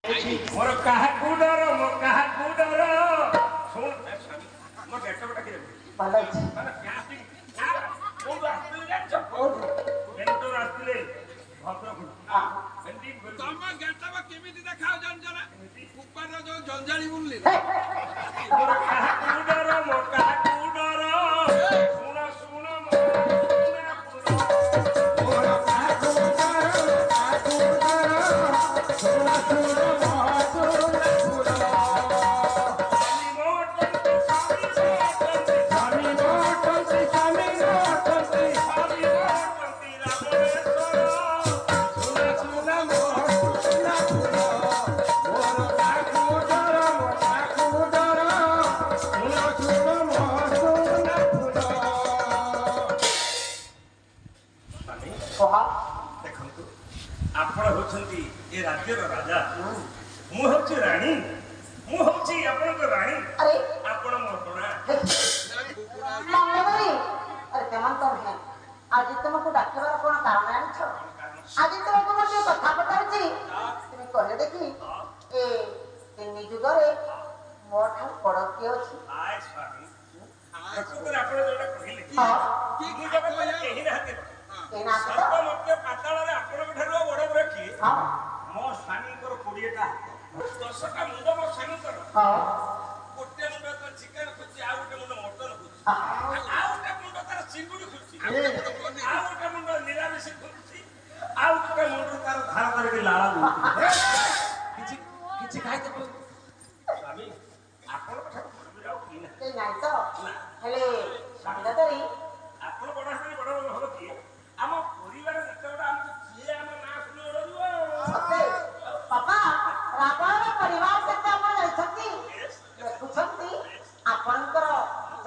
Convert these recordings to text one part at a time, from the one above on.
मोर काहाकू डर मो काहाकू डर सुन मो गेट बटा के भलो अछि माने क्यासिंग कोन आस्ते रे चपोर बेंटो आस्ते भद्रक हां सेंडिंग तम गेट बा केमिति देखाओ जन ऊपर जो जंजाली बुनली मोर काहाकू डर मो काहाकू डर सुन सुन मोर काहाकू डर सुन सुन आपण होछंती ए राज्यर राजा मु होछि रानी मु होछि आपन रानी अरे आपण मोटना मंगलवारी अरे केमन तो है आज तुमको डाक्टर कोन कारण आनिछ आज तुमको मोटे कथा पतारछि तुम कहले देखी ए तिनि जुगरे मोठा पड़क के अछि आय स्वामी प्रकृति आपण जोडा कहिले हां कि जगत में केहि रहते केना तो सर्व मध्य पाताल रे आपण ठारो बड़ बड़ की हां मो स्वामी को 20 टा 10 टा मुंड मो स्वामी को हां गोटे मुंड तो चिकन खुची आ गोटे मुंड मटन खुची हां आ गोटे मुंड तार चिंगुड़ी खुची आ गोटे मुंड निरामिष खुची आ गोटे मुंड तार धार करके लाला किछि किछि खाइ दे स्वामी आपण ठारो बड़ जाऊ की ना के नाही तो हेले संगतरी आपण बड़ हानि बड़ हो की हम परिवार जेतेबा हम किए हम ना सुनि ओडो सते पापा रावण परिवार केते आपण जाइछथि देखुछथि आपणकर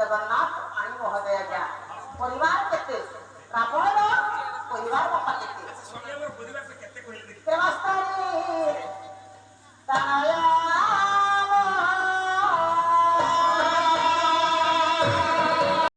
जगन्नाथ आणि महोदय क्या परिवार केते रावण